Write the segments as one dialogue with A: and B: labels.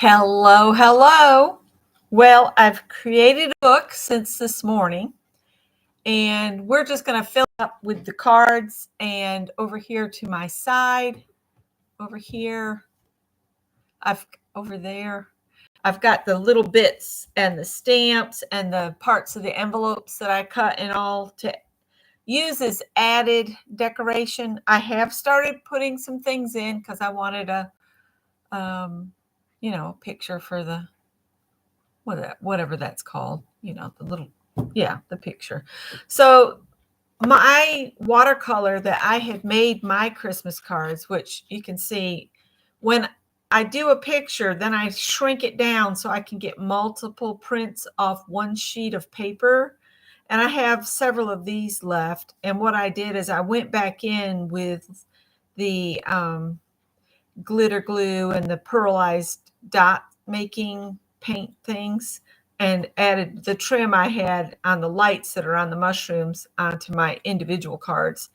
A: Hello, hello. Well, I've created a book since this morning, and we're just going to fill up with the cards. And over here to my side, over here, over there, I've got the little bits and the stamps and the parts of the envelopes that I cut and all to use as added decoration. I have started putting some things in because I wanted a, picture for the whatever that's called, the little, the picture. So my watercolor that I had made my Christmas cards, which you can see when I do a picture, then I shrink it down so I can get multiple prints off one sheet of paper. And I have several of these left. And what I did is I went back in with the glitter glue and the pearlized dot making paint things and added the trim I had on the lights that are on the mushrooms onto my individual cards.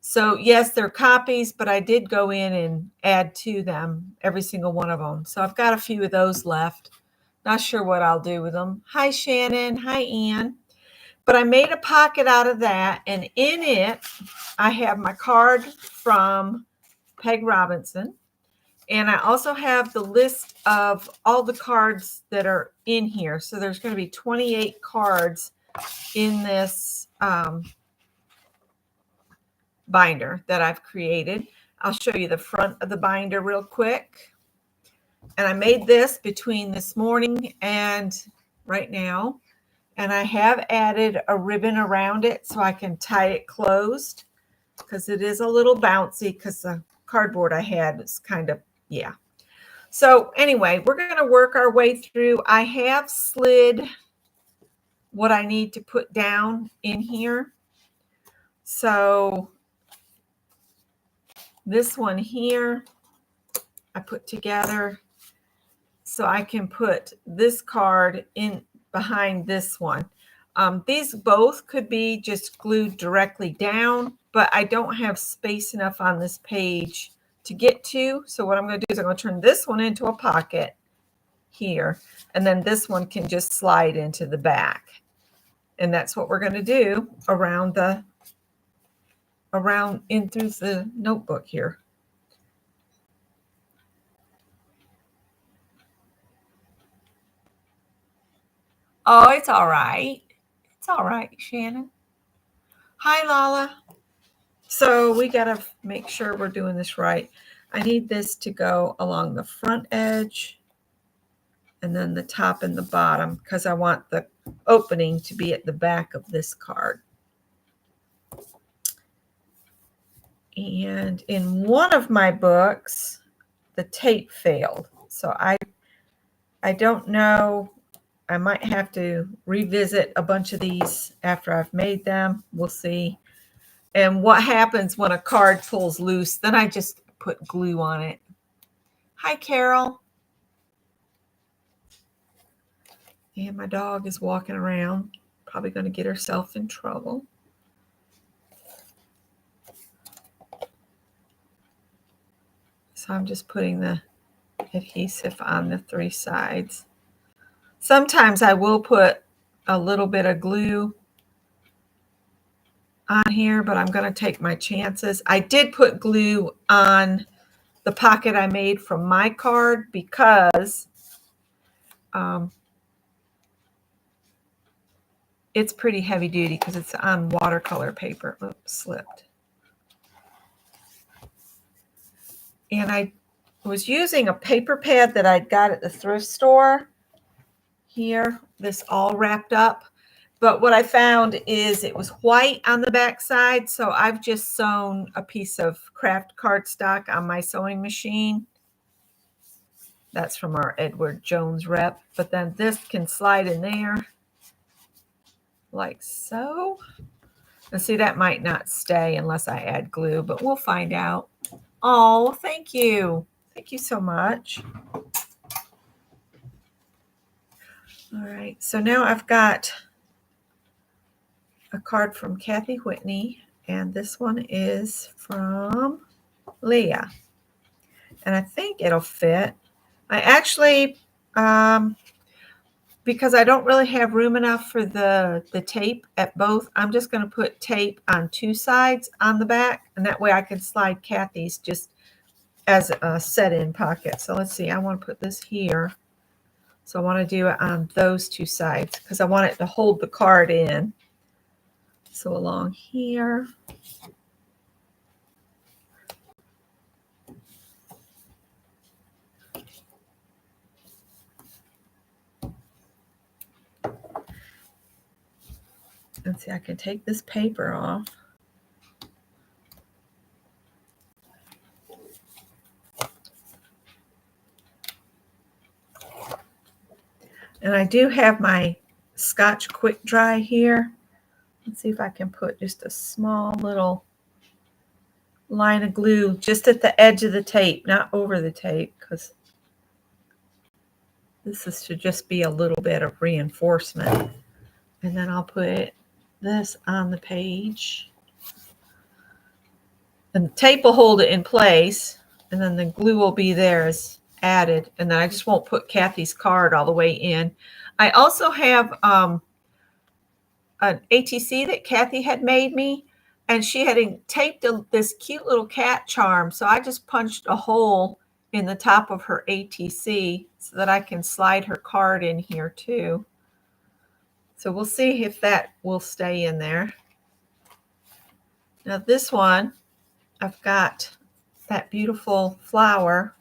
A: So yes, they're copies, but I did go in and add to them, every single one of them. So I've got a few of those left. Not sure what I'll do with them. Hi, Shannon. Hi, Ann. But I made a pocket out of that, and in it, I have my card from Peg Robinson. And I also have the list of all the cards that are in here. So there's going to be 28 cards in this binder that I've created. I'll show you the front of the binder real quick. And I made this between this morning and right now. And I have added a ribbon around it so I can tie it closed because it is a little bouncy because the cardboard I had is kind of, yeah. So anyway, we're going to work our way through. I have slid what I need to put down in here. So this one here, I put together so I can put this card in behind this one. These both could be just glued directly down, but I don't have space enough on this page to get to. So what I'm going to do is I'm going to turn this one into a pocket here, and then this one can just slide into the back. And that's what we're going to do around in through the notebook here. Oh, it's all right. It's all right, Shannon. Hi, Lala. So we got to make sure we're doing this right. I need this to go along the front edge and then the top and the bottom because I want the opening to be at the back of this card. And in one of my books, the tape failed. So I don't know. I might have to revisit a bunch of these after I've made them. We'll see. And what happens when a card pulls loose, then I just put glue on it. Hi, Carol. And my dog is walking around, probably going to get herself in trouble. So I'm just putting the adhesive on the three sides. Sometimes I will put a little bit of glue on here, but I'm going to take my chances. I did put glue on the pocket I made from my card because it's pretty heavy duty because it's on watercolor paper. Oops, slipped. And I was using a paper pad that I'd got at the thrift store here, this all wrapped up. But what I found is it was white on the back side, so I've just sewn a piece of craft cardstock on my sewing machine. That's from our Edward Jones rep. But then this can slide in there like so. And see, that might not stay unless I add glue, but we'll find out. Oh, thank you. Thank you so much. All right, so now I've got a card from Kathy Whitney, and this one is from Leah. And I think it'll fit. I actually, because I don't really have room enough for the tape at both, I'm just going to put tape on two sides on the back, and that way I can slide Kathy's just as a set-in pocket. So let's see, I want to put this here. So I want to do it on those two sides because I want it to hold the card in. So along here. Let's see, I can take this paper off. And I do have my Scotch Quick Dry here. Let's see if I can put just a small little line of glue just at the edge of the tape, not over the tape, because should just be a little bit of reinforcement. And then I'll put this on the page. And the tape will hold it in place, and then the glue will be there as added. And then I just won't put Kathy's card all the way in. I also have an ATC that Kathy had made me, and she had taped this cute little cat charm. So I just punched a hole in the top of her ATC so that I can slide her card in here too. So we'll see if that will stay in there. Now this one, I've got that beautiful flower.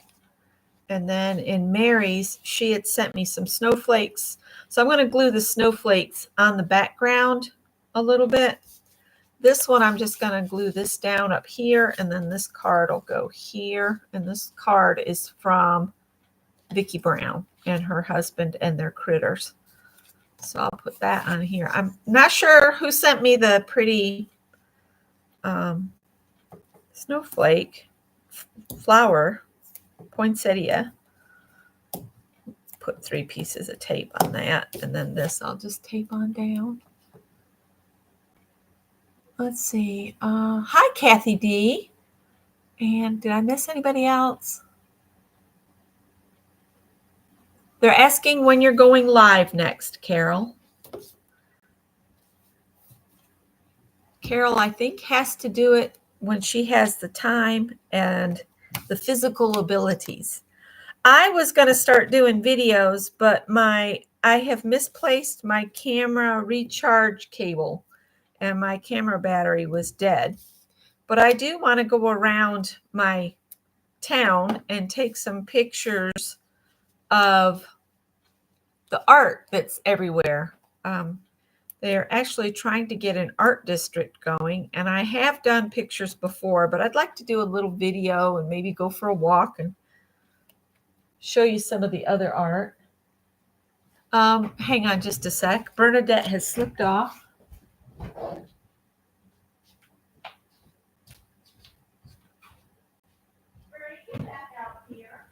A: And then in Mary's, she had sent me some snowflakes. So I'm going to glue the snowflakes on the background a little bit. This one, I'm just going to glue this down up here, and then this card will go here. And this card is from Vicki Brown and her husband and their critters. So I'll put that on here. I'm not sure who sent me the pretty snowflake flower, poinsettia. Put 3 pieces of tape on that, and then this I'll just tape on down. Let's see. Hi, Kathy D. And did I miss anybody else? They're asking when you're going live next, Carol. Carol, I think, has to do it when she has the time and the physical abilities. I was going to start doing videos, but I have misplaced my camera recharge cable, and my camera battery was dead. But I do want to go around my town and take some pictures of the art that's everywhere. They're actually trying to get an art district going, and I have done pictures before, but I'd like to do a little video and maybe go for a walk and show you some of the other art. Hang on just a sec. Bernadette has slipped off. Get back out here.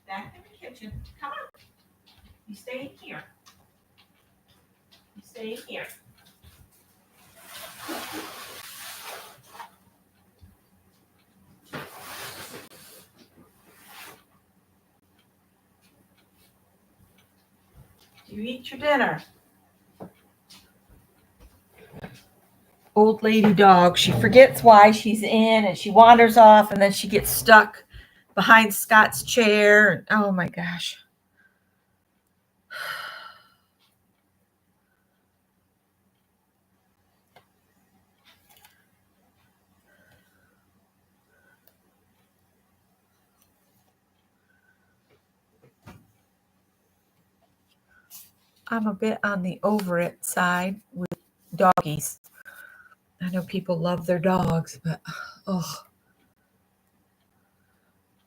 A: Back in the kitchen. Come on. You stay here. You stay here. You eat your dinner. Old lady dog. She forgets why she's in, and she wanders off, and then she gets stuck behind Scott's chair. And oh my gosh. I'm a bit on the over it side with doggies. I know people love their dogs, but oh.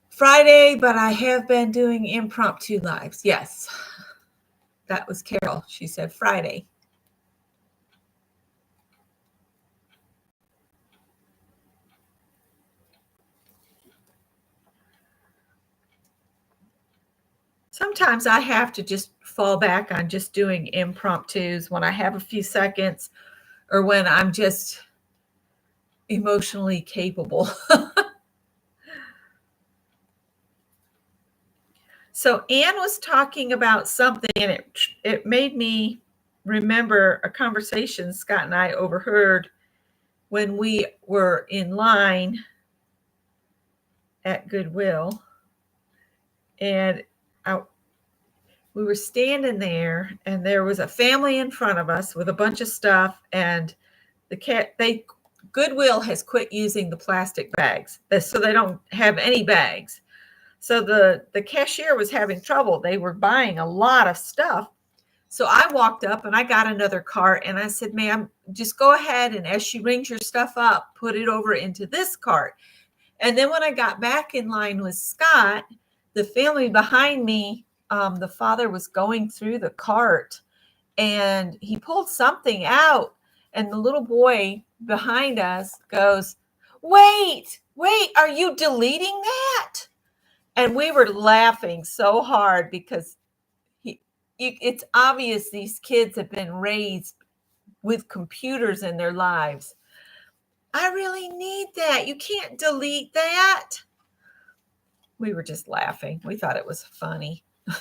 A: Friday, but I have been doing impromptu lives. Yes. That was Carol. She said Friday. Sometimes I have to just fall back on just doing impromptus when I have a few seconds or when I'm just emotionally capable. So Anne was talking about something, and it made me remember a conversation Scott and I overheard when we were in line at Goodwill, and I, we were standing there, and there was a family in front of us with a bunch of stuff, and Goodwill has quit using the plastic bags, so they don't have any bags. So the cashier was having trouble. They were buying a lot of stuff. So I walked up and I got another cart and I said, ma'am, just go ahead, and as she rings your stuff up, put it over into this cart. And then when I got back in line with Scott, the family behind me, the father was going through the cart and he pulled something out. And the little boy behind us goes, wait, are you deleting that? And we were laughing so hard because it's obvious these kids have been raised with computers in their lives. I really need that. You can't delete that. We were just laughing. We thought it was funny. I'm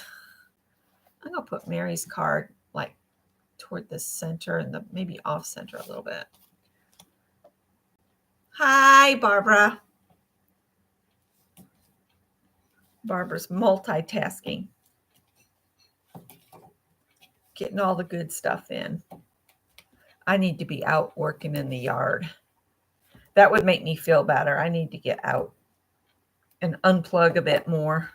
A: going to put Mary's card like toward the center and maybe off center a little bit. Hi, Barbara. Barbara's multitasking, getting all the good stuff in. I need to be out working in the yard. That would make me feel better. I need to get out and unplug a bit more.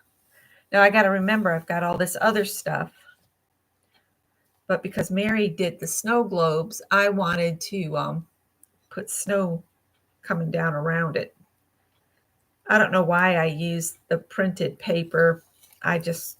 A: Now I got to remember I've got all this other stuff. But because Mary did the snow globes, I wanted to put snow coming down around it. I don't know why I used the printed paper. I just